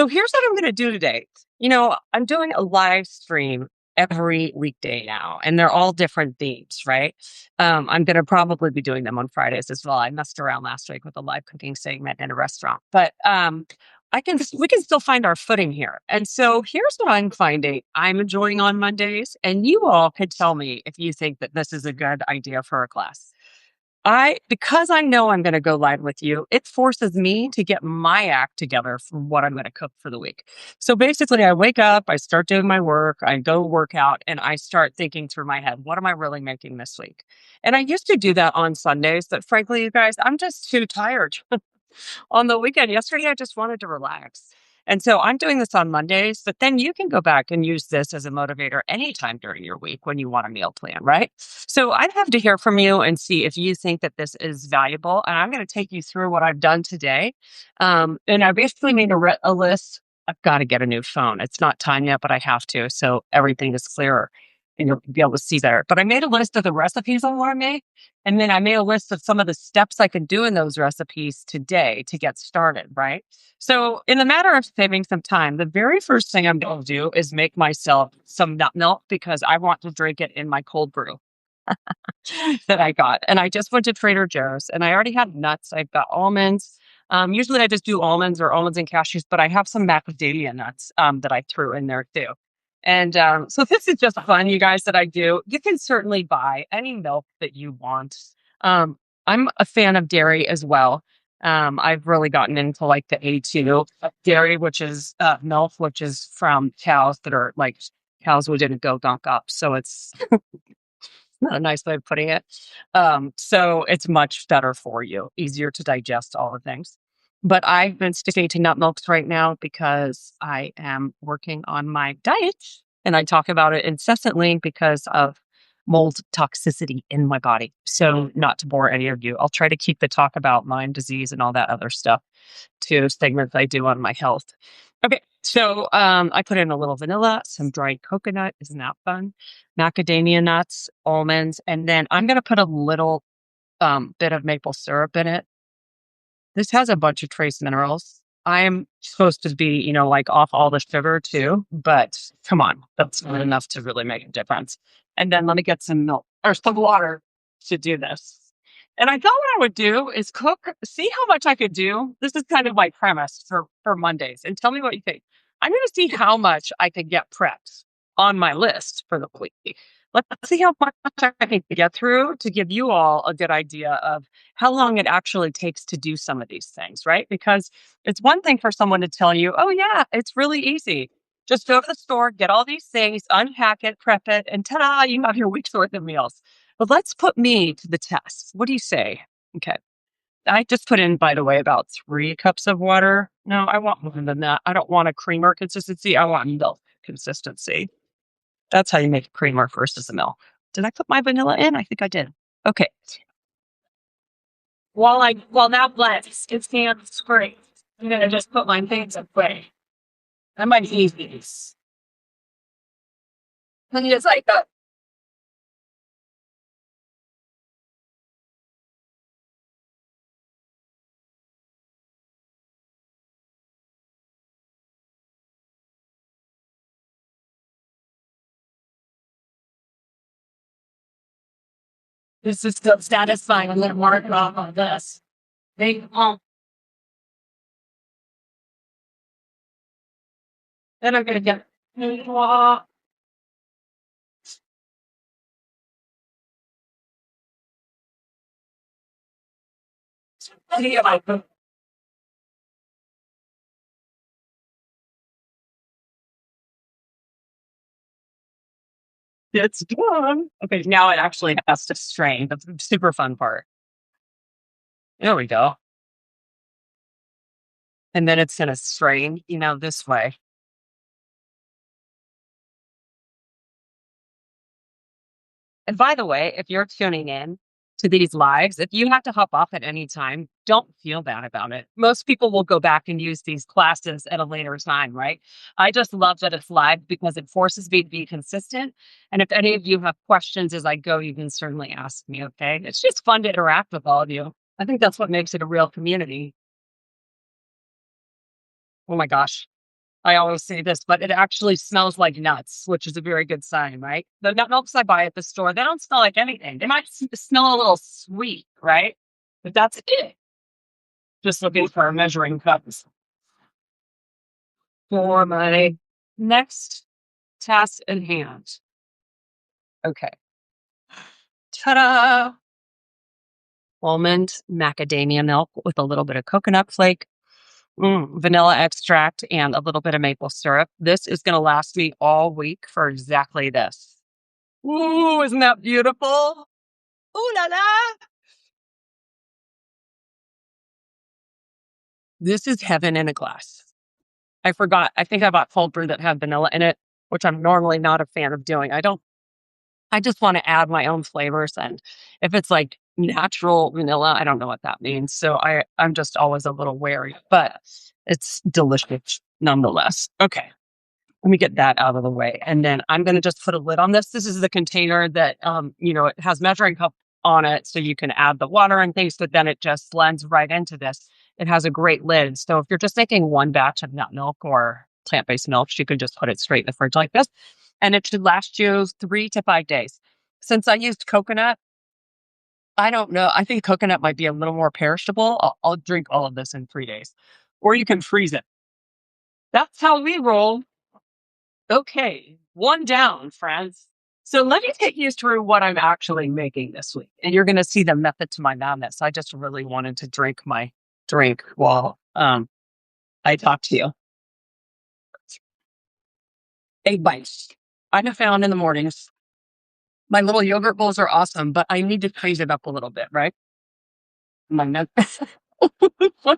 So here's what I'm going to do today. I'm doing a live stream every weekday now, and they're all different themes, right? I'm going to probably be doing them on Fridays as well. I messed around last week with a live cooking segment in a restaurant, but we can still find our footing here. And so here's what I'm finding I'm enjoying on Mondays, and you all could tell me if you think that this is a good idea for a class. Because I know I'm going to go live with you, it forces me to get my act together for what I'm going to cook for the week. So basically, I wake up, I start doing my work, I go work out, and I start thinking through my head, what am I really making this week? And I used to do that on Sundays, but frankly, you guys, I'm just too tired on the weekend. Yesterday, I just wanted to relax. And so I'm doing this on Mondays, but then you can go back and use this as a motivator anytime during your week when you want a meal plan, right? So I'd have to hear from you and see if you think that this is valuable. And I'm going to take you through what I've done today. And I basically made a list. I've got to get a new phone. It's not time yet, but I have to. So everything is clearer and you'll be able to see better. But I made a list of the recipes I want to make. And then I made a list of some of the steps I could do in those recipes today to get started, right? So in the matter of saving some time, the very first thing I'm going to do is make myself some nut milk because I want to drink it in my cold brew that I got. And I just went to Trader Joe's and I already had nuts. I've got almonds. Usually I just do almonds or almonds and cashews, but I have some macadamia nuts that I threw in there too. And so this is just fun, you guys, that I do. You can certainly buy any milk that you want. I'm a fan of dairy as well. I've really gotten into like the A2 dairy, which is milk, which is from cows that are like cows who didn't go gunk up. So it's not a nice way of putting it. So it's much better for you, easier to digest all the things. But I've been sticking to nut milks right now because I am working on my diet and I talk about it incessantly because of mold toxicity in my body. So not to bore any of you, I'll try to keep the talk about Lyme disease and all that other stuff to segments I do on my health. Okay, so I put in a little vanilla, some dried coconut. Isn't that fun? Macadamia nuts, almonds, and then I'm going to put a little bit of maple syrup in it. This has a bunch of trace minerals. I'm supposed to be, like off all the sugar too, but come on, that's not enough to really make a difference. And then let me get some milk or some water to do this. And I thought what I would do is see how much I could do. This is kind of my premise for Mondays. And tell me what you think. I'm going to see how much I can get prepped on my list for the week. Let's see how much I can get through to give you all a good idea of how long it actually takes to do some of these things, right? Because it's one thing for someone to tell you, oh, yeah, it's really easy. Just go to the store, get all these things, unpack it, prep it, and ta-da, you have your week's worth of meals. But let's put me to the test. What do you say? Okay. I just put in, by the way, about 3 cups of water. No, I want more than that. I don't want a creamer consistency. I want milk consistency. That's how you make a creamer versus a milk. Did I put my vanilla in? I think I did. Okay. While that blends, it's great. I'm gonna just put my things away. I might eat these. And it's like this is still satisfying. I'm gonna mark it off on this. They then I'm gonna get it's done. Okay, now it actually has to strain. That's the super fun part. There we go. And then it's gonna strain, this way. And by the way, if you're tuning in to these lives, if you have to hop off at any time, don't feel bad about it. Most people will go back and use these classes at a later time, right? I just love that it's live because it forces me to be consistent. And if any of you have questions as I go, you can certainly ask me, okay? It's just fun to interact with all of you. I think that's what makes it a real community. Oh my gosh. I always say this, but it actually smells like nuts, which is a very good sign, right? The nut milks I buy at the store, they don't smell like anything. They might smell a little sweet, right? But that's it. Just looking for a measuring cups for my next task at hand. Okay. Ta-da! Almond macadamia milk with a little bit of coconut flake, vanilla extract, and a little bit of maple syrup. This is going to last me all week for exactly this. Ooh, isn't that beautiful? Ooh la la! This is heaven in a glass. I forgot. I think I bought cold brew that had vanilla in it, which I'm normally not a fan of doing. I just want to add my own flavors. And if it's like natural vanilla, I don't know what that means. So I'm just always a little wary, but it's delicious nonetheless. Okay. Let me get that out of the way. And then I'm going to just put a lid on this. This is the container that, it has measuring cup on it. So you can add the water and things, but then it just blends right into this. It has a great lid. So if you're just making one batch of nut milk or plant-based milks, you can just put it straight in the fridge like this. And it should last you 3 to 5 days. Since I used coconut, I don't know. I think coconut might be a little more perishable. I'll drink all of this in 3 days. Or you can freeze it. That's how we roll. Okay, one down, friends. So let me take you through what I'm actually making this week. And you're going to see the method to my madness. I just really wanted to drink my drink while I talk to you. Egg bites. I have found in the mornings, my little yogurt bowls are awesome, but I need to craze it up a little bit, right? My nuts.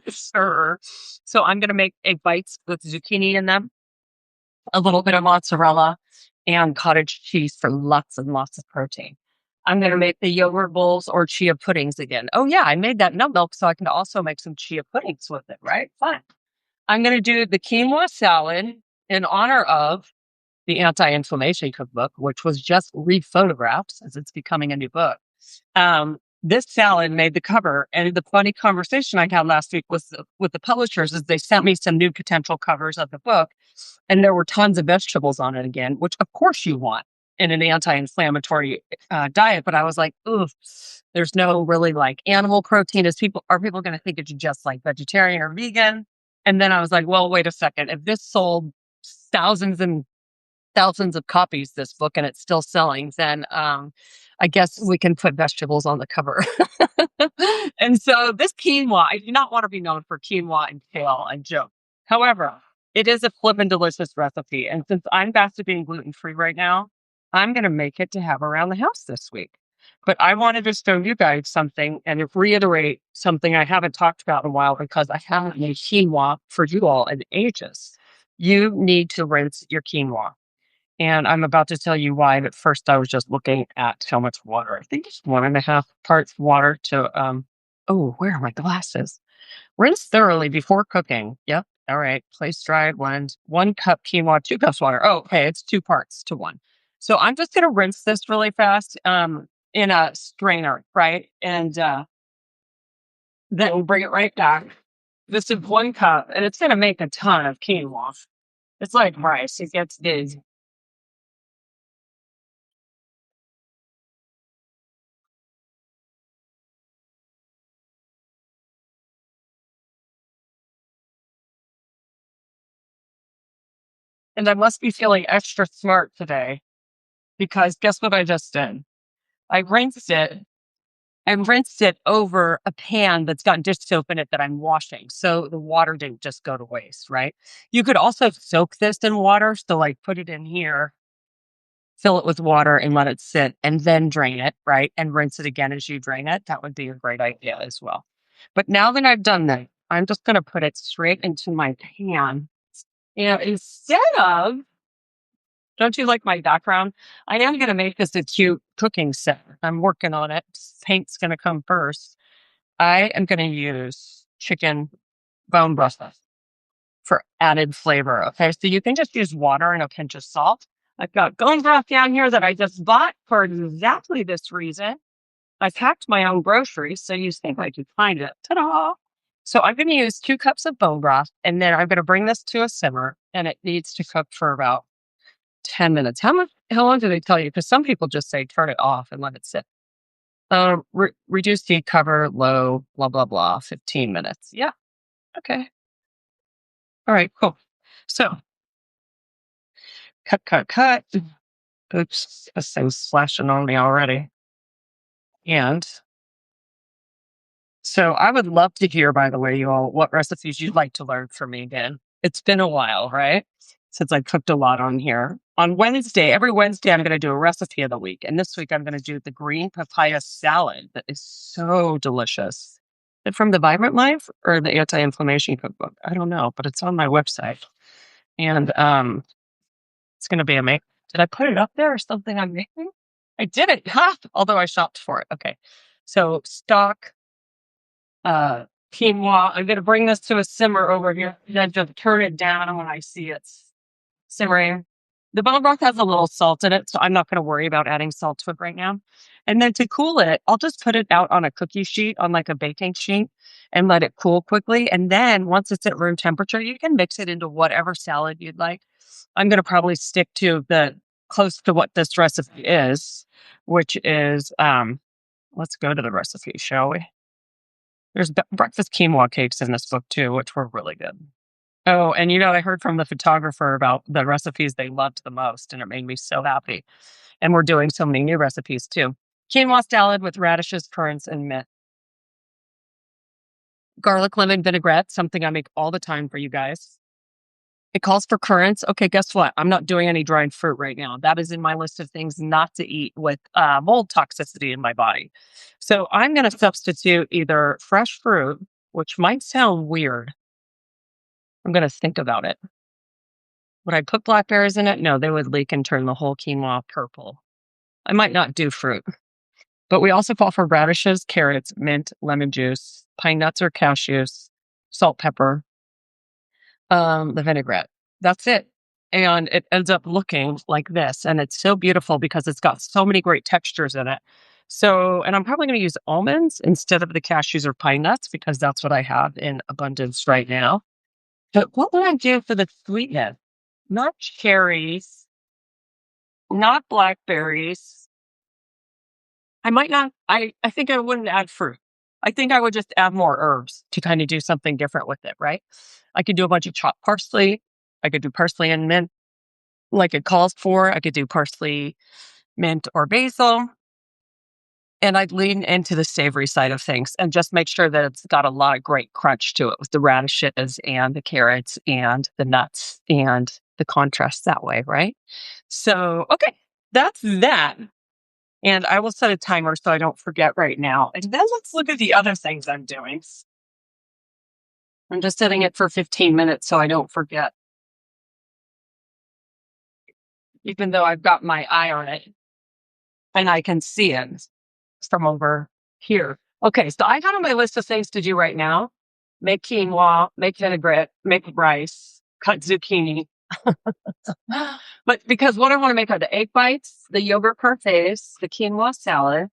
Sure. So I'm going to make egg bites with zucchini in them, a little bit of mozzarella, and cottage cheese for lots and lots of protein. I'm going to make the yogurt bowls or chia puddings again. Oh, yeah, I made that nut milk, so I can also make some chia puddings with it, right? Fine. I'm going to do the quinoa salad in honor of the anti-inflammation cookbook, which was just rephotographed as it's becoming a new book. This salad made the cover, and the funny conversation I had last week with the publishers is they sent me some new potential covers of the book, and there were tons of vegetables on it again, which of course you want in an anti-inflammatory diet. But I was like, ooh, there's no really like animal protein. Are people going to think it's just like vegetarian or vegan? And then I was like, well, wait a second. If this sold thousands and thousands of copies, this book, and it's still selling, then I guess we can put vegetables on the cover. And so this quinoa, I do not want to be known for quinoa and kale and joke. However, it is a flippin' delicious recipe. And since I'm back to being gluten-free right now, I'm going to make it to have around the house this week. But I wanted to show you guys something and reiterate something I haven't talked about in a while because I haven't made quinoa for you all in ages. You need to rinse your quinoa. And I'm about to tell you why. But first, I was just looking at how much water. I think it's 1.5 parts water to, where are my glasses? Rinse thoroughly before cooking. Yep. All right. Place dry, blend 1 cup quinoa, 2 cups water. Oh, okay. It's 2 parts to 1. So I'm just going to rinse this really fast in a strainer, right? And then we'll bring it right back. This is 1 cup, and it's going to make a ton of quinoa. It's like rice. It gets big. And I must be feeling extra smart today because guess what I just did? I rinsed it and rinsed it over a pan that's got dish soap in it that I'm washing. So the water didn't just go to waste, right? You could also soak this in water. So like put it in here, fill it with water and let it sit and then drain it, right? And rinse it again as you drain it. That would be a great idea as well. But now that I've done that, I'm just going to put it straight into my pan. And instead of don't you like my background? I am going to make this a cute cooking set. I'm working on it. Paint's going to come first. I am going to use chicken bone broth for added flavor. Okay, so you can just use water and a pinch of salt. I've got bone broth down here that I just bought for exactly this reason. I packed my own groceries, so you think I could find it. Ta-da! So I'm going to use 2 cups of bone broth, and then I'm going to bring this to a simmer, and it needs to cook for about 10 minutes. How long do they tell you? Because some people just say turn it off and let it sit. Reduce heat, cover, low, blah, blah, blah, 15 minutes. Yeah. Okay. All right, cool. So cut. Oops, this thing's flashing on me already. And so I would love to hear, by the way, you all, what recipes you'd like to learn from me again. It's been a while, right? Since I cooked a lot on here. On Wednesday, every Wednesday, I'm going to do a recipe of the week. And this week, I'm going to do the green papaya salad that is so delicious. Is it from the Vibrant Life or the Anti-Inflammation Cookbook? I don't know, but it's on my website. And it's going to be amazing. Did I put it up there or something I'm making? I did it, although I shopped for it. Okay. So stock quinoa. I'm going to bring this to a simmer over here. Then just turn it down when I see it's simmering. The bone broth has a little salt in it, so I'm not going to worry about adding salt to it right now. And then to cool it, I'll just put it out on a cookie sheet, on like a baking sheet, and let it cool quickly. And then once it's at room temperature, you can mix it into whatever salad you'd like. I'm going to probably stick to the close to what this recipe is, which is, let's go to the recipe, shall we? There's breakfast quinoa cakes in this book too, which were really good. Oh, and I heard from the photographer about the recipes they loved the most, and it made me so happy. And we're doing so many new recipes too. Quinoa salad with radishes, currants, and mint. Garlic lemon vinaigrette, something I make all the time for you guys. It calls for currants. Okay, guess what? I'm not doing any dried fruit right now. That is in my list of things not to eat with mold toxicity in my body. So I'm going to substitute either fresh fruit, which might sound weird. I'm going to think about it. Would I put blackberries in it? No, they would leak and turn the whole quinoa purple. I might not do fruit. But we also call for radishes, carrots, mint, lemon juice, pine nuts or cashews, salt, pepper, the vinaigrette. That's it. And it ends up looking like this. And it's so beautiful because it's got so many great textures in it. So, and I'm probably going to use almonds instead of the cashews or pine nuts because that's what I have in abundance right now. But what would I do for the sweetness? Not cherries, not blackberries. I might not, I think I wouldn't add fruit. I think I would just add more herbs to kind of do something different with it, right? I could do a bunch of chopped parsley. I could do parsley and mint like it calls for. I could do parsley, mint, or basil. And I'd lean into the savory side of things and just make sure that it's got a lot of great crunch to it with the radishes and the carrots and the nuts and the contrast that way, right? So, okay, that's that. And I will set a timer so I don't forget right now. And then let's look at the other things I'm doing. I'm just setting it for 15 minutes so I don't forget, even though I've got my eye on it and I can see it from over here. Okay, so I got on my list of things to do right now. Make quinoa, make vinaigrette, make rice, cut zucchini. But because what I want to make are the egg bites, the yogurt parfaits, the quinoa salad.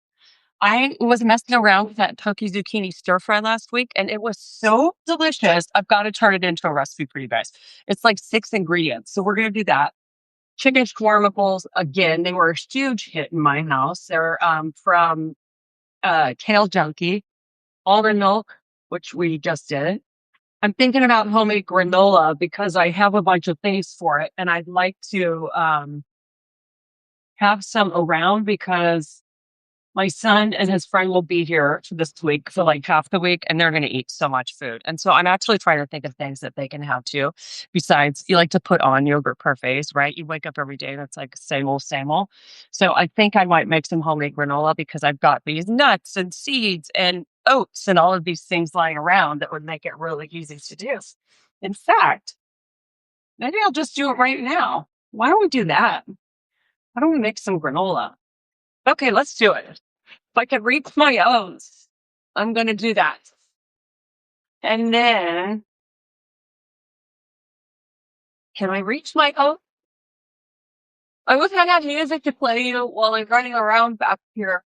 I was messing around with that turkey zucchini stir fry last week, and it was so delicious. I've got to turn it into a recipe for you guys. It's like 6 ingredients. So we're going to do that. Chicken shawarma bowls, again, they were a huge hit in my house. They're from Kale Junkie, almond milk, which we just did. I'm thinking about homemade granola because I have a bunch of things for it, and I'd like to have some around because my son and his friend will be here this week for like half the week, and they're going to eat so much food. And so I'm actually trying to think of things that they can have too. Besides, you like to put on yogurt parfaits, right? You wake up every day and it's like same old, same old. So I think I might make some homemade granola because I've got these nuts and seeds and oats and all of these things lying around that would make it really easy to do. In fact, maybe I'll just do it right now. Why don't we do that? Why don't we make some granola? Okay, let's do it. If I can reach my oats, I'm going to do that. And then, can I reach my oats? I wish I had music to play while I'm running around back here.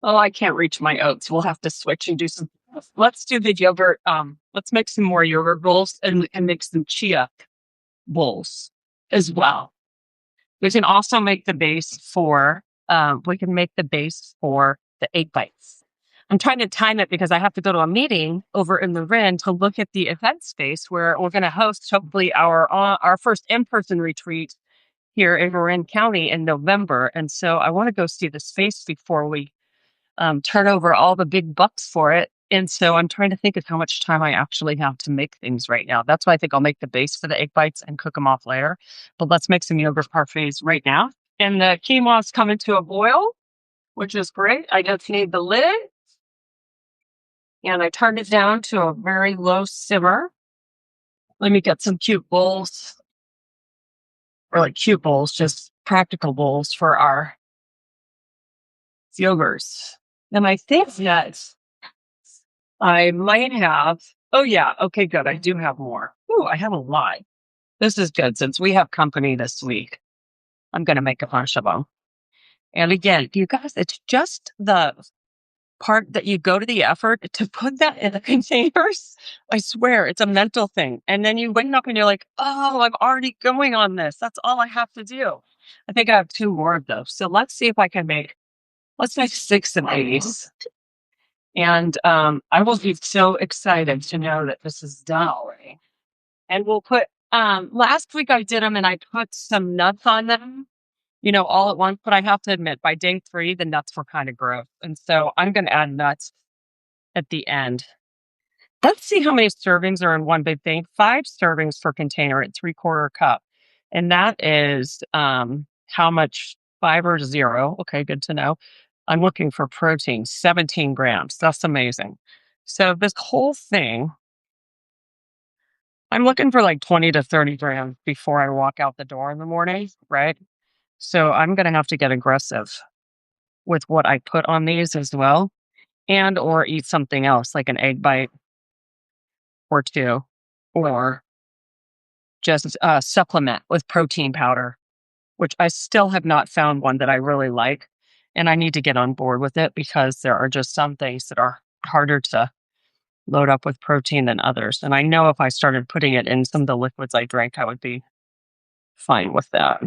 Oh, I can't reach my oats. We'll have to switch and do some let's do the yogurt. Let's make some more yogurt bowls, and we can make some chia bowls as well. We can also make the base for. We can make the base for the egg bites. I'm trying to time it because I have to go to a meeting over in the Ren to look at the event space where we're going to host hopefully our first in-person retreat here in Marin County in November. And so I want to go see the space before we turn over all the big bucks for it. And so I'm trying to think of how much time I actually have to make things right now. That's why I think I'll make the base for the egg bites and cook them off later. But let's make some yogurt parfaits right now. And the quinoa is coming to a boil, which is great. I just need the lid. And I turned it down to a very low simmer. Let me get some cute bowls. Or like cute bowls, just practical bowls for our yogurts. And I think that I might have, oh yeah, okay, good. I do have more. Ooh, I have a lot. This is good since we have company this week. I'm going to make a bunch of them. And again, you guys, it's just the part that you go to the effort to put that in the containers. I swear, it's a mental thing. And then you wake up and you're like, oh, I'm already going on this. That's all I have to do. I think I have 2 more of those. So let's see if I can let's make 6 of these. And I will be so excited to know that this is done already. And we'll put, last week I did them and I put some nuts on them, all at once. But I have to admit, by day 3, the nuts were kind of gross. And so I'm going to add nuts at the end. Let's see how many servings are in one big thing. 5 servings per container at 3/4 cup. And that is how much fiber? 0. Okay, good to know. I'm looking for protein, 17 grams. That's amazing. So this whole thing, I'm looking for like 20 to 30 grams before I walk out the door in the morning, right? So I'm going to have to get aggressive with what I put on these as well, and or eat something else like an egg bite or 2, or just supplement with protein powder, which I still have not found one that I really like. And I need to get on board with it because there are just some things that are harder to load up with protein than others. And I know if I started putting it in some of the liquids I drank, I would be fine with that.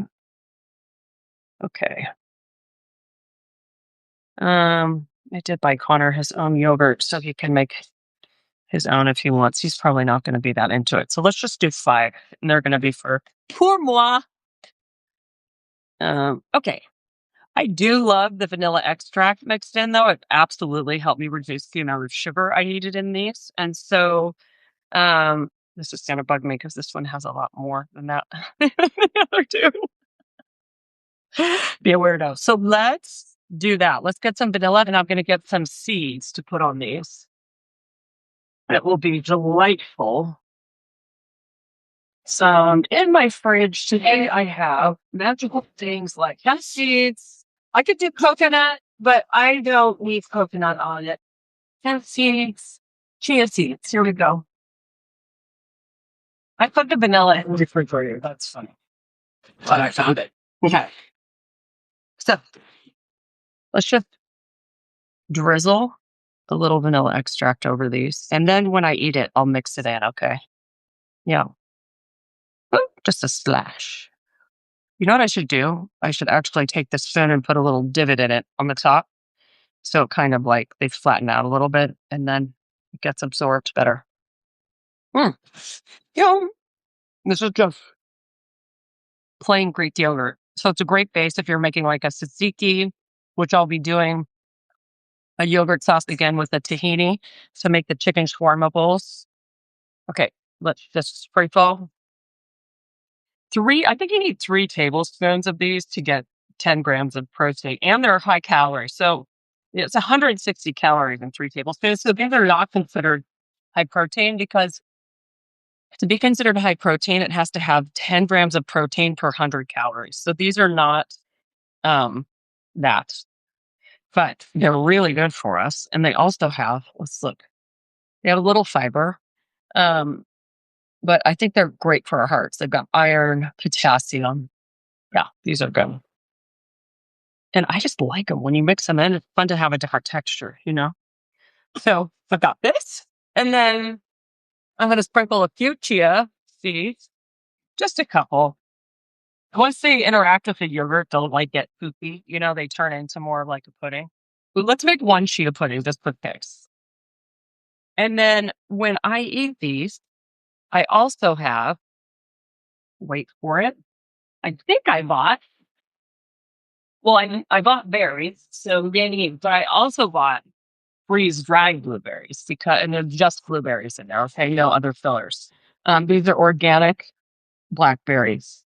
Okay. I did buy Connor his own yogurt so he can make his own if he wants. He's probably not going to be that into it. So let's just do 5. And they're going to be for pour moi. Okay. I do love the vanilla extract mixed in, though. It absolutely helped me reduce the amount of sugar I needed in these. And so this is going to bug me because this one has a lot more than that. The other 2. Be a weirdo. So let's do that. Let's get some vanilla, and I'm going to get some seeds to put on these. It will be delightful. So in my fridge today, I have magical things like hemp seeds. I could do coconut, but I don't need coconut on it. Hemp seeds, chia seeds. Here we go. I put the vanilla in the refrigerator. That's funny. But I found it. Okay. So let's just drizzle a little vanilla extract over these. And then when I eat it, I'll mix it in. Okay. Yeah. Just a splash. You know what I should do? I should actually take the spoon and put a little divot in it on the top. So it kind of like they flatten out a little bit and then it gets absorbed better. Yeah. This is just plain Greek yogurt. So it's a great base if you're making like a tzatziki, which I'll be doing a yogurt sauce again with the tahini to make the chicken shawarma bowls. Okay, let's just sprinkle 3. I think you need 3 tablespoons of these to get 10 grams of protein, and they're high calorie. So it's 160 calories in 3 tablespoons. So these are not considered high protein because to be considered high protein, it has to have 10 grams of protein per 100 calories. So these are not that, but they're really good for us. And they also have, let's look, they have a little fiber. But I think they're great for our hearts. They've got iron, potassium. Yeah, these are good. And I just like them. When you mix them in, it's fun to have a different texture, So I've got this. And then I'm going to sprinkle a few chia seeds, just a couple. Once they interact with the yogurt, they'll like get poopy. They turn into more of like a pudding. But let's make one chia pudding just for kicks. And then when I eat these, I also have, wait for it. I think I bought, I bought berries, so yay, but I also bought freeze dried blueberries and they're just blueberries in there. Okay, no other fillers. These are organic blackberries.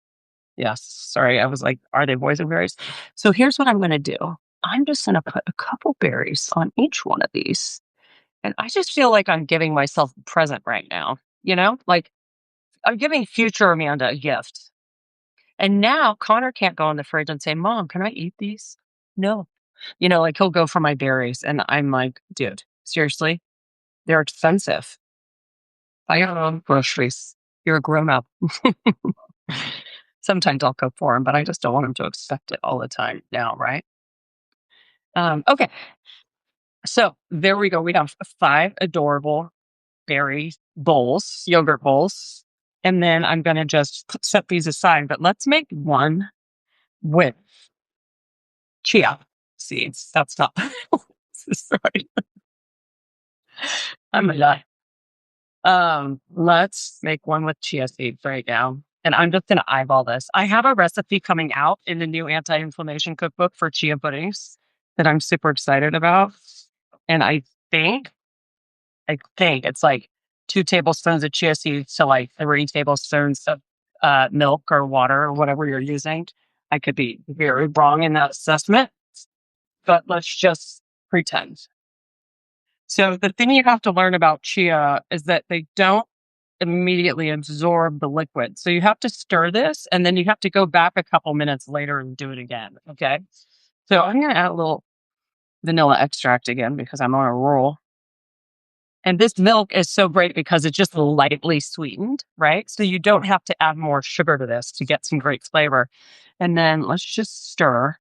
Yes, sorry, I was like, are they boysenberries? So here's what I'm going to do. I'm just going to put a couple berries on each one of these, and I just feel like I'm giving myself a present right now. Like I'm giving future Amanda a gift. And now Connor can't go in the fridge and say, "Mom, can I eat these?" No. Like he'll go for my berries. And I'm like, dude, seriously? They're expensive. Buy your own groceries. You're a grown up. Sometimes I'll cook for him, but I just don't want him to expect it all the time now, right? Okay. So there we go. We have 5 adorable berry bowls, yogurt bowls. And then I'm going to just set these aside. But let's make one with chia seeds. That's not. Sorry. I'm a nut. Let's make one with chia seeds right now. And I'm just going to eyeball this. I have a recipe coming out in the new anti-inflammation cookbook for chia puddings that I'm super excited about. And I think it's like 2 tablespoons of chia seeds to like 3 tablespoons of milk or water or whatever you're using. I could be very wrong in that assessment, but let's just pretend. So the thing you have to learn about chia is that they don't immediately absorb the liquid. So you have to stir this and then you have to go back a couple minutes later and do it again. Okay. So I'm going to add a little vanilla extract again because I'm on a roll. And this milk is so great because it's just lightly sweetened, right? So you don't have to add more sugar to this to get some great flavor. And then let's just stir.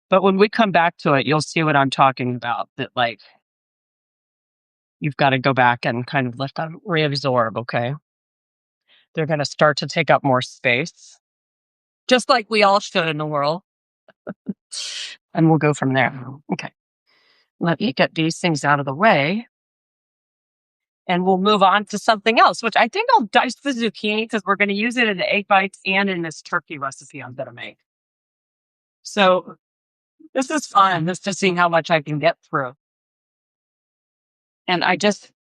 But when we come back to it, you'll see what I'm talking about. That like you've got to go back and kind of let them reabsorb, okay? They're going to start to take up more space, just like we all should in the world. And we'll go from there. Okay. Let me get these things out of the way. And we'll move on to something else, which I think I'll dice the zucchini because we're going to use it in the egg bites and in this turkey recipe I'm going to make. So this is fun, just to see how much I can get through. And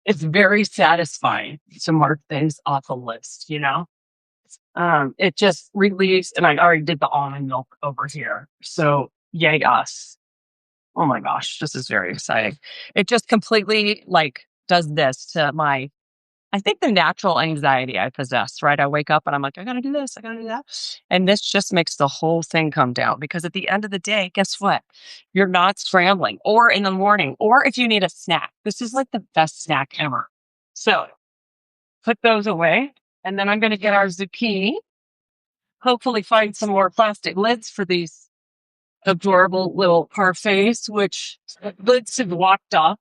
it's very satisfying to mark things off a list, It just relieves, and I already did the almond milk over here. So yay us. Oh my gosh, this is very exciting. It just completely does this to I think the natural anxiety I possess, right? I wake up and I'm like, I gotta do this, I gotta do that. And this just makes the whole thing come down because at the end of the day, guess what? You're not scrambling or in the morning, or if you need a snack. This is like the best snack ever. So put those away. And then I'm going to get our zucchini, hopefully find some more plastic lids for these adorable little parfaits, which lids have walked off.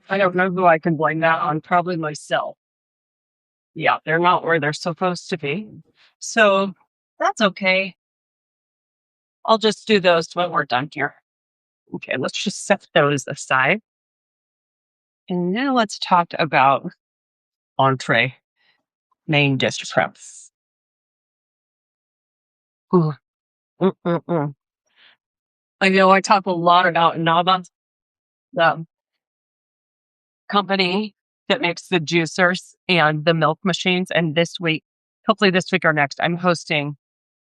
I don't know who I can blame that on, probably myself. Yeah, they're not where they're supposed to be. So that's okay. I'll just do those when we're done here. Okay, let's just set those aside. And now let's talk about entree, main dish prep. Ooh. I know I talk a lot about Nava, the company that makes the juicers and the milk machines. And hopefully this week or next, I'm hosting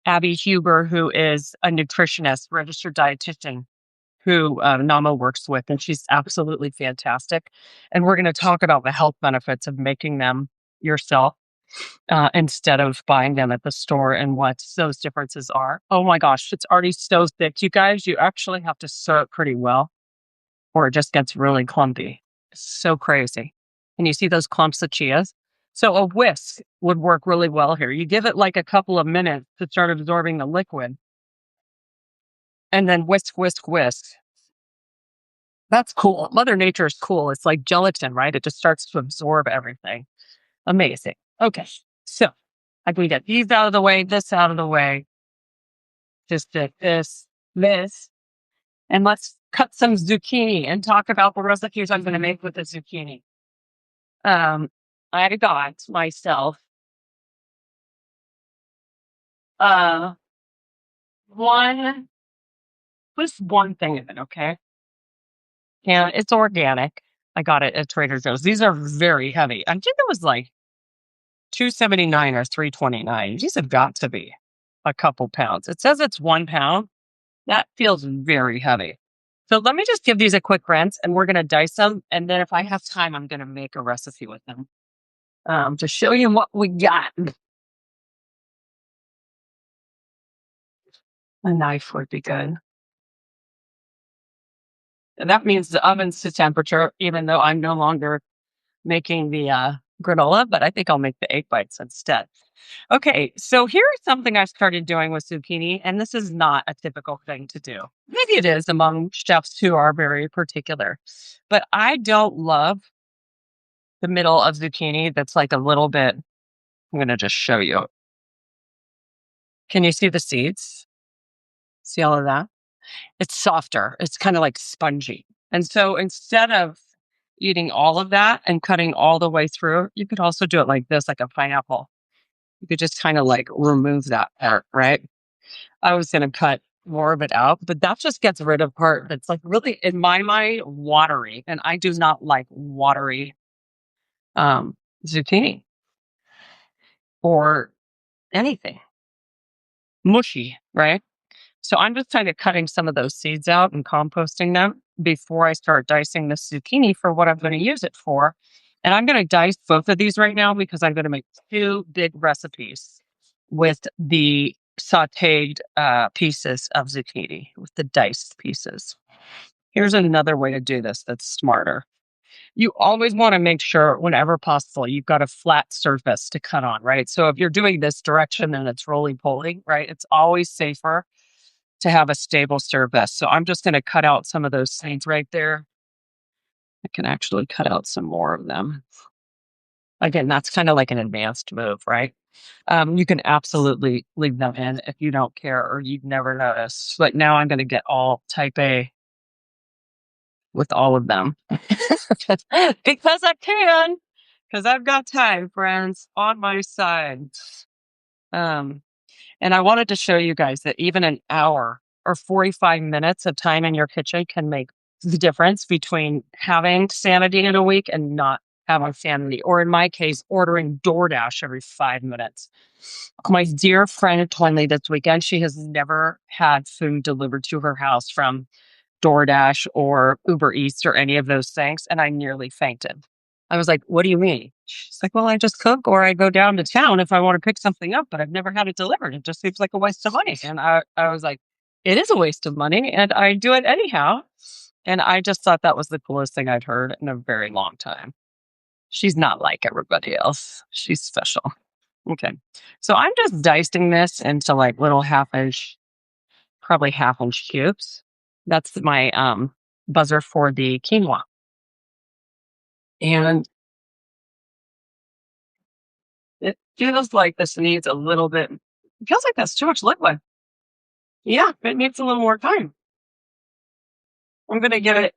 Abby Huber, who is a nutritionist, registered dietitian, who Nama works with. And she's absolutely fantastic. And we're going to talk about the health benefits of making them yourself instead of buying them at the store and what those differences are. Oh my gosh, it's already so thick. You guys, you actually have to stir it pretty well or it just gets really clumpy. It's so crazy. And you see those clumps of chias? So a whisk would work really well here. You give it like a couple of minutes to start absorbing the liquid and then whisk, whisk, whisk. That's cool. Mother Nature is cool. It's like gelatin, right? It just starts to absorb everything. Amazing. Okay. So I can get these out of the way, this out of the way, just did this, and let's cut some zucchini and talk about the recipes I'm going to make with the zucchini. I got myself uh one just one thing of it, okay? And it's organic. I got it at Trader Joe's. These are very heavy. I think it was like 279 or 329. These have got to be a couple pounds. It says it's 1 pound. That feels very heavy. So let me just give these a quick rinse and we're going to dice them. And then if I have time, I'm going to make a recipe with them to show you what we got. A knife would be good. And that means the oven's to temperature, even though I'm no longer making the granola, but I think I'll make the egg bites instead. Okay, so here's something I've started doing with zucchini, and this is not a typical thing to do. Maybe it is among chefs who are very particular, but I don't love the middle of zucchini that's like a little bit. I'm going to just show you. Can you see the seeds? See all of that? It's softer. It's kind of like spongy. And so instead of eating all of that and cutting all the way through, you could also do it like this, like a pineapple. You could just kind of like remove that part, right? I was going to cut more of it out, but that just gets rid of part that's like really, in my mind, watery. And I do not like watery zucchini or anything mushy, right? So I'm just kind of cutting some of those seeds out and composting them before I start dicing the zucchini for what I'm going to use it for. And I'm going to dice both of these right now because I'm going to make two big recipes with the sauteed pieces of zucchini, with the diced pieces. Here's another way to do this that's smarter. You always want to make sure, whenever possible, you've got a flat surface to cut on, right? So if you're doing this direction and it's roly-poly, right, it's always safer to have a stable surface. So I'm just going to cut out some of those seeds right there. I can actually cut out some more of them. Again, that's kind of like an advanced move, right? You can absolutely leave them in if you don't care or you've never noticed. But now I'm going to get all type A with all of them because I can, because I've got time, friends, on my side. Um, And I wanted to show you guys that even an hour or 45 minutes of time in your kitchen can make the difference between having sanity in a week and not having sanity. Or in my case, ordering DoorDash every 5 minutes. My dear friend told me this weekend she has never had food delivered to her house from DoorDash or Uber Eats or any of those things. And I nearly fainted. I was like, what do you mean? She's like, well, I just cook or I go down to town if I want to pick something up, but I've never had it delivered. It just seems like a waste of money. And I was like, it is a waste of money and I do it anyhow. And I just thought that was the coolest thing I'd heard in a very long time. She's not like everybody else. She's special. Okay. So I'm just dicing this into like little probably half-inch cubes. That's my buzzer for the quinoa. And it feels like this needs a little bit, it feels like that's too much liquid. Yeah, it needs a little more time. I'm going to give it,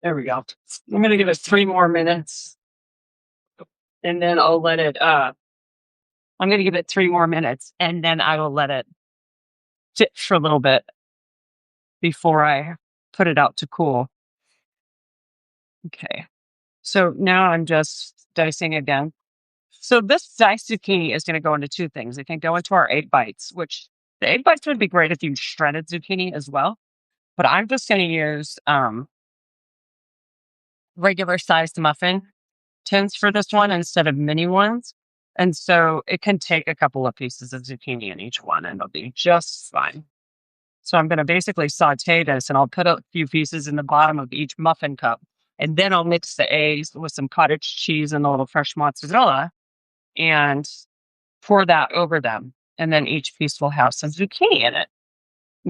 there we go. I'm going to give it 3 more minutes and then I'll let it, I'm going to give it 3 more minutes and then I will let it sit for a little bit before I put it out to cool. Okay. So now I'm just dicing again. So this diced zucchini is going to go into two things. It can go into our egg bites, which the egg bites would be great if you shredded zucchini as well. But I'm just going to use regular sized muffin tins for this one instead of mini ones. And so it can take a couple of pieces of zucchini in each one and it'll be just fine. So I'm going to basically saute this and I'll put a few pieces in the bottom of each muffin cup. And then I'll mix the eggs with some cottage cheese and a little fresh mozzarella and pour that over them. And then each piece will have some zucchini in it.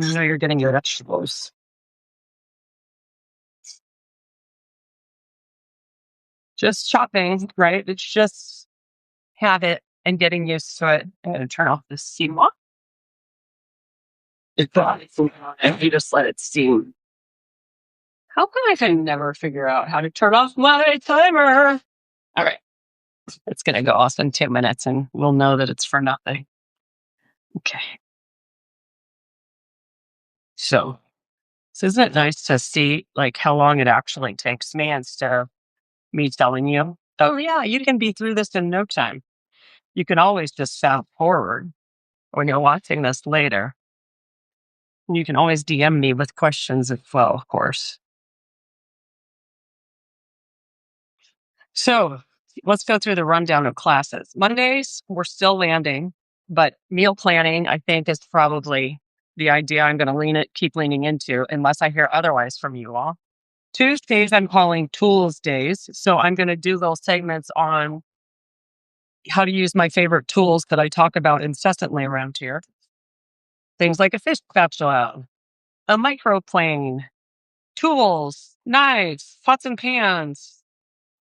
You know you're getting your vegetables. Just chopping, right? It's just habit and getting used to it. I'm going to turn off the steam off. And you just let it steam. How come I can never figure out how to turn off my timer? All right. It's going to go off in 2 minutes and we'll know that it's for nothing. Okay. So isn't it nice to see like how long it actually takes me instead of me telling you, oh yeah, you can be through this in no time. You can always just fast forward when you're watching this later. You can always DM me with questions as well, of course. So let's go through the rundown of classes. Mondays, we're still landing, but meal planning, I think, is probably the idea I'm going to keep leaning into, unless I hear otherwise from you all. Tuesdays, I'm calling tools days. So I'm going to do little segments on how to use my favorite tools that I talk about incessantly around here. Things like a fish spatula, a microplane, tools, knives, pots and pans,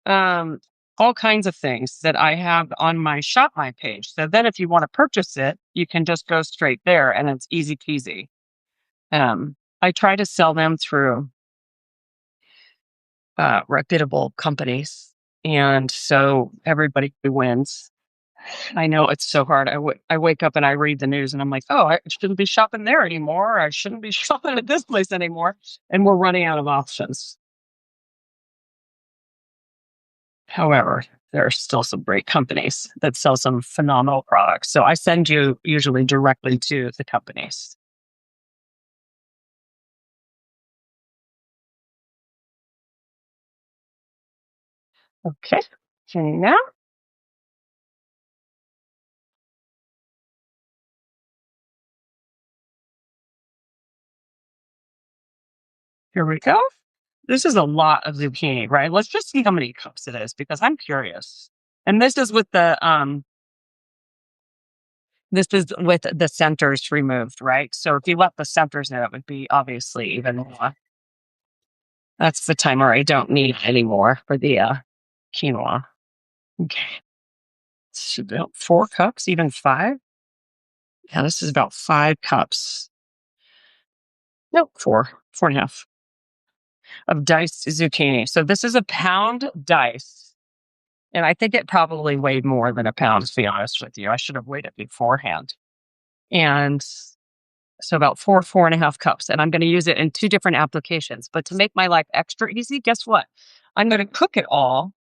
all kinds of things that I have on my Shop My page. So then if you want to purchase it, you can just go straight there and it's easy peasy. I try to sell them through reputable companies. And so everybody wins. I know it's so hard. I wake up and I read the news and I'm like, oh, I shouldn't be shopping there anymore. I shouldn't be shopping at this place anymore. And we're running out of options. However, there are still some great companies that sell some phenomenal products. So I send you usually directly to the companies. Okay. So now, here we go. This is a lot of zucchini, right? Let's just see how many cups it is because I'm curious. And this is with the centers removed, right? So if you let the centers in, it would be obviously even more. That's the timer I don't need anymore for the quinoa. Okay. It's about 4 cups, even 5. Yeah, this is about 5 cups. Nope, 4.5 of diced zucchini. So this is a pound diced. And I think it probably weighed more than a pound, to be honest with you. I should have weighed it beforehand. And so about 4.5 cups. And I'm going to use it in 2 different applications. But to make my life extra easy, guess what? I'm going to cook it all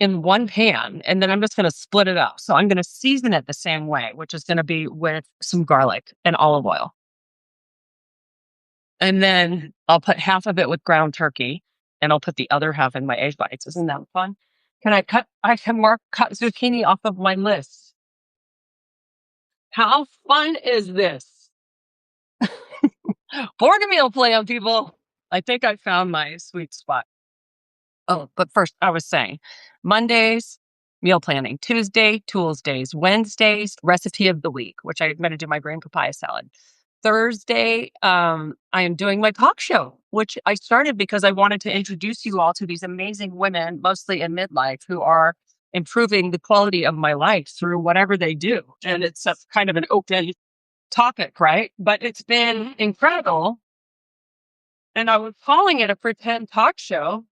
in one pan and then I'm just going to split it up. So I'm going to season it the same way, which is going to be with some garlic and olive oil. And then I'll put half of it with ground turkey and I'll put the other half in my egg bites. Isn't that fun? I can cut zucchini off of my list. How fun is this? Board meal plan, people. I think I found my sweet spot. Oh, but first I was saying Mondays, meal planning. Tuesday, tools days. Wednesdays, recipe of the week, which I'm going to do my green papaya salad. Thursday, I am doing my talk show, which I started because I wanted to introduce you all to these amazing women, mostly in midlife, who are improving the quality of my life through whatever they do. And it's a kind of an open topic, right? But it's been incredible. And I was calling it a pretend talk show,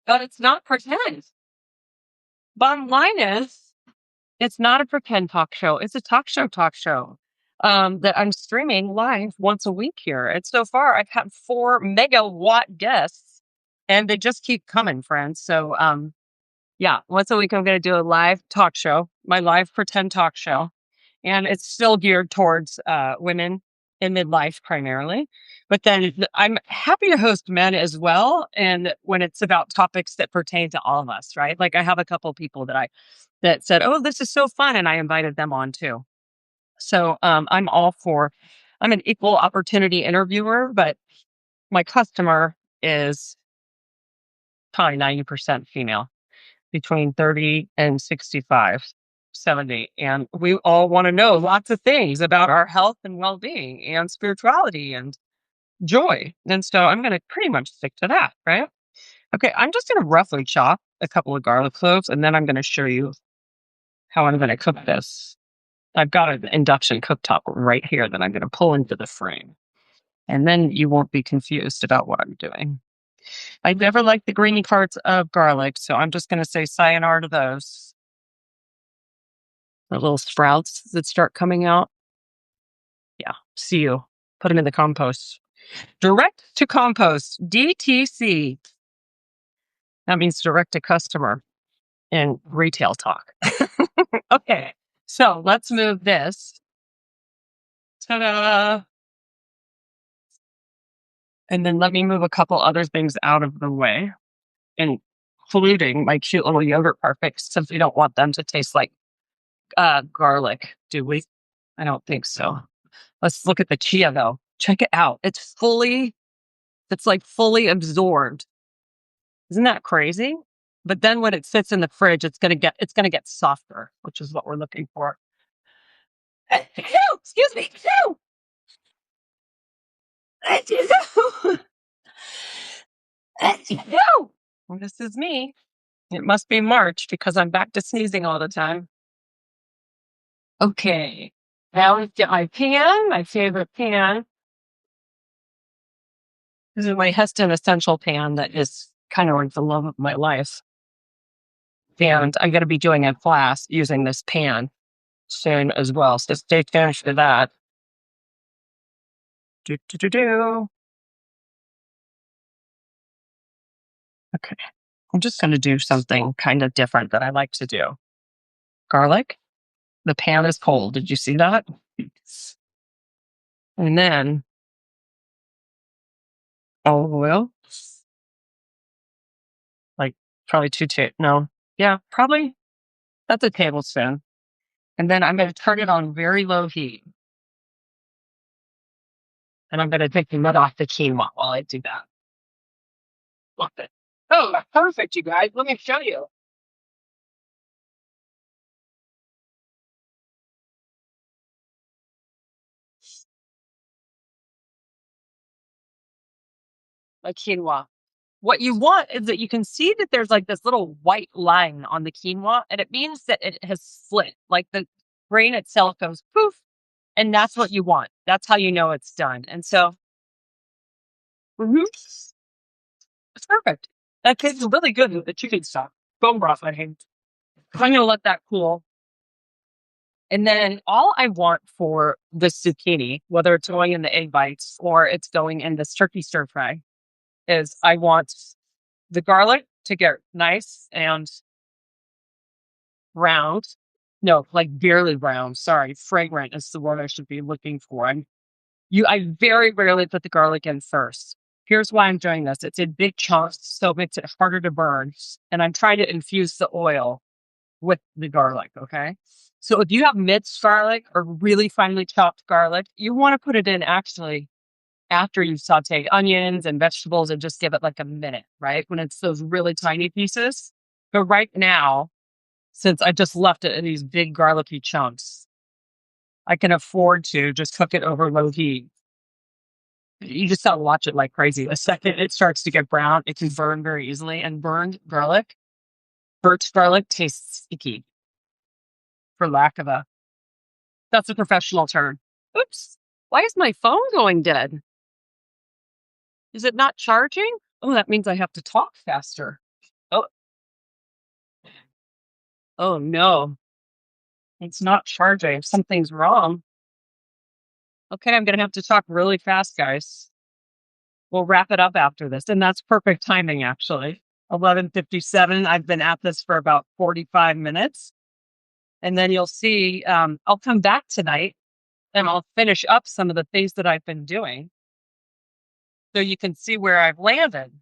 but it's not pretend. Bottom line is, it's not a pretend talk show. It's a talk show that I'm streaming live once a week here. And so far, I've had 4 megawatt guests, and they just keep coming, friends. So, yeah, once a week, I'm going to do a live talk show, my live pretend talk show. And it's still geared towards women in midlife primarily. But then I'm happy to host men as well. And when it's about topics that pertain to all of us, right? Like I have a couple people that said, oh, this is so fun. And I invited them on too. So I'm an equal opportunity interviewer, but my customer is probably 90% female between 30 and 65. 70, and we all want to know lots of things about our health and well-being and spirituality and joy. And so I'm going to pretty much stick to that, right? Okay, I'm just going to roughly chop a couple of garlic cloves, and then I'm going to show you how I'm going to cook this. I've got an induction cooktop right here that I'm going to pull into the frame. And then you won't be confused about what I'm doing. I never liked the greeny parts of garlic, so I'm just going to say sayonara to those. The little sprouts that start coming out. Yeah, see you. Put them in the compost. Direct to compost, DTC. That means direct to customer in retail talk. Okay, so let's move this. Ta-da! And then let me move a couple other things out of the way, including my cute little yogurt parfaits, since we don't want them to taste like garlic, do we? I don't think so. Let's look at the chia though. Check it out. It's like fully absorbed. Isn't that crazy? But then when it sits in the fridge, it's gonna get softer, which is what we're looking for. Excuse me. This is me. It must be March because I'm back to sneezing all the time. Okay. Now let's get my pan, my favorite pan. This is my Heston Essential pan that is kind of like the love of my life. And I'm going to be doing a class using this pan soon as well. So stay tuned for that. Okay. I'm just going to do something kind of different that I like to do. Garlic. The pan is cold. Did you see that? And then olive oil. Like probably probably that's a tablespoon. And then I'm going to turn it on very low heat. And I'm going to take the lid off the quinoa while I do that. Look it. Oh, perfect, you guys. Let me show you. My quinoa. What you want is that you can see that there's like this little white line on the quinoa, and it means that it has split. Like the grain itself goes poof, and that's what you want. That's how you know it's done. And so, it's perfect. That tastes really good with the chicken stock. Bone broth, I think. I'm going to let that cool. And then all I want for the zucchini, whether it's going in the egg bites or it's going in this turkey stir fry, is I want the garlic to get nice and round. No, like barely brown. Sorry, fragrant is the word I should be looking for. I very rarely put the garlic in first. Here's why I'm doing this. It's in big chunks, so it makes it harder to burn. And I'm trying to infuse the oil with the garlic, okay? So if you have minced garlic or really finely chopped garlic, you want to put it in actually after you've sauteed onions and vegetables and just give it like a minute, right? When it's those really tiny pieces. But right now, since I just left it in these big garlicky chunks, I can afford to just cook it over low heat. You just gotta watch it like crazy. The second it starts to get brown, it can burn very easily. And burnt garlic tastes sticky, for lack of that's a professional term. Oops. Why is my phone going dead? Is it not charging? Oh, that means I have to talk faster. Oh no. It's not charging. Something's wrong. Okay, I'm going to have to talk really fast, guys. We'll wrap it up after this. And that's perfect timing, actually. 11:57. I've been at this for about 45 minutes. And then you'll see, I'll come back tonight and I'll finish up some of the things that I've been doing so you can see where I've landed.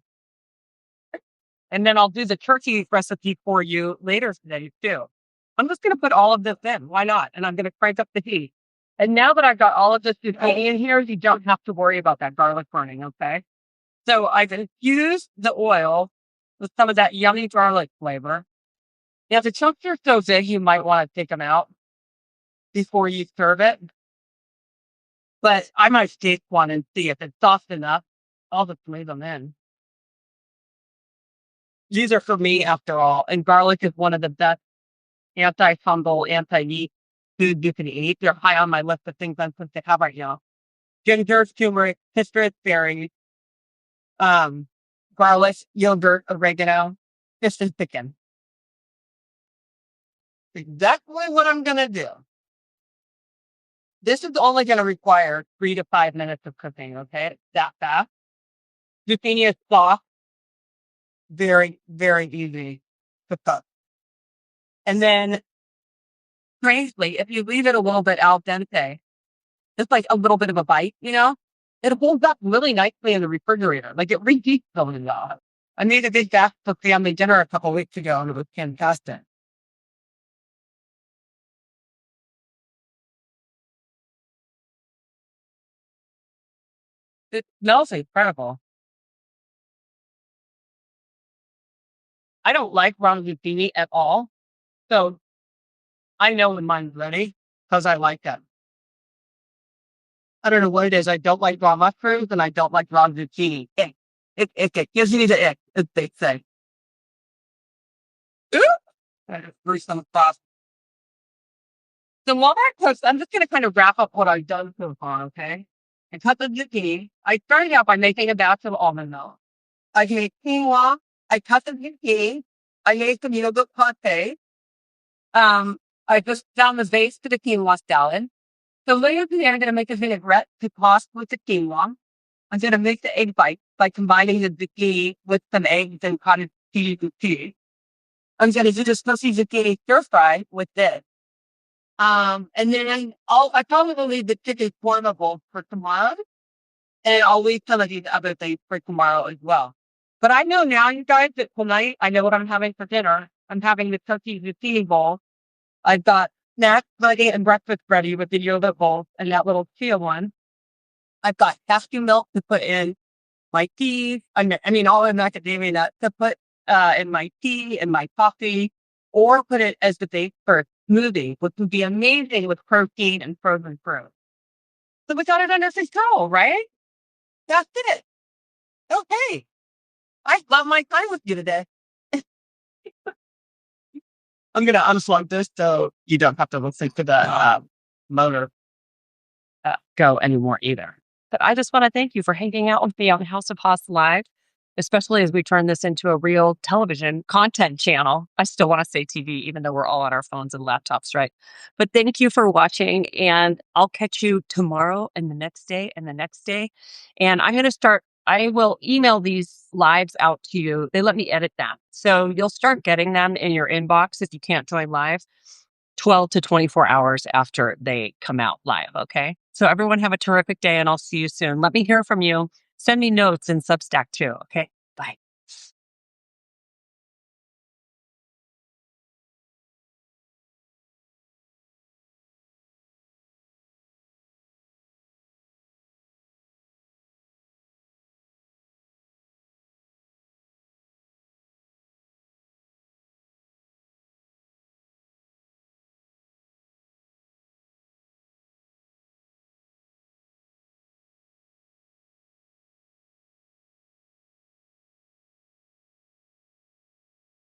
And then I'll do the turkey recipe for you later today, too. I'm just going to put all of this in. Why not? And I'm going to crank up the heat. And now that I've got all of this zucchini in here, you don't have to worry about that garlic burning, okay? So I've infused the oil with some of that yummy garlic flavor. Yeah, the chunks are so big, you might want to take them out before you serve it. But I might taste one and see if it's soft enough. I'll just leave them in. These are for me after all. And garlic is one of the best anti-fungal, anti-yeast food you can eat. They're high on my list of things I'm supposed to have right now. Ginger, turmeric, citrus, berries, um, garlic, yogurt, oregano, fish and chicken. Exactly what I'm gonna do. This is only gonna require 3 to 5 minutes of cooking, okay? It's that fast. Zucchini is soft, very, very easy to cook. And then strangely, if you leave it a little bit al dente, just like a little bit of a bite, it holds up really nicely in the refrigerator. Like it reheats really well. I made a big batch for family dinner a couple weeks ago and it was fantastic. It smells incredible. I don't like raw zucchini at all. So I know when mine's ready because I like it. I don't know what it is. I don't like raw mushrooms and I don't like raw zucchini. It gives me the ick, as they say. Ooh! I just threw some sauce. So while that cooks, I'm just going to kind of wrap up what I've done so far, okay? I cut the zucchini. I started out by making a batch of almond milk. I made quinoa. I cut the zucchini. I made some yogurt pate. I just found the base to the quinoa salad. So later today, I'm going to make a vinaigrette to toss with the quinoa. I'm going to make the egg white by combining the zucchini with some eggs and cottage cheese and cheese. I'm going to do the spicy zucchini stir fry with this. And then I probably leave the chicken formable for tomorrow. And I'll leave some of these other things for tomorrow as well. But I know now, you guys, that tonight I know what I'm having for dinner. I'm having the turkey zucchini bowl. I've got snacks ready and breakfast ready with the yogurt bowl and that little chia one. I've got cashew milk to put in my tea. I mean, all in macadamia nuts to put in my tea and my coffee, or put it as the base for a smoothie, which would be amazing with protein and frozen fruit. So we got it under control, right? That's it. Okay. I love my time with you today. I'm gonna unplug this so you don't have to listen to the motor go anymore either. But I just want to thank you for hanging out with me on House of Haas Live, especially as we turn this into a real television content channel. I still want to say TV, even though we're all on our phones and laptops, right? But thank you for watching, and I'll catch you tomorrow and the next day and the next day. And I will email these lives out to you. They let me edit them. So you'll start getting them in your inbox if you can't join live 12 to 24 hours after they come out live. Okay. So everyone have a terrific day and I'll see you soon. Let me hear from you. Send me notes in Substack too. Okay.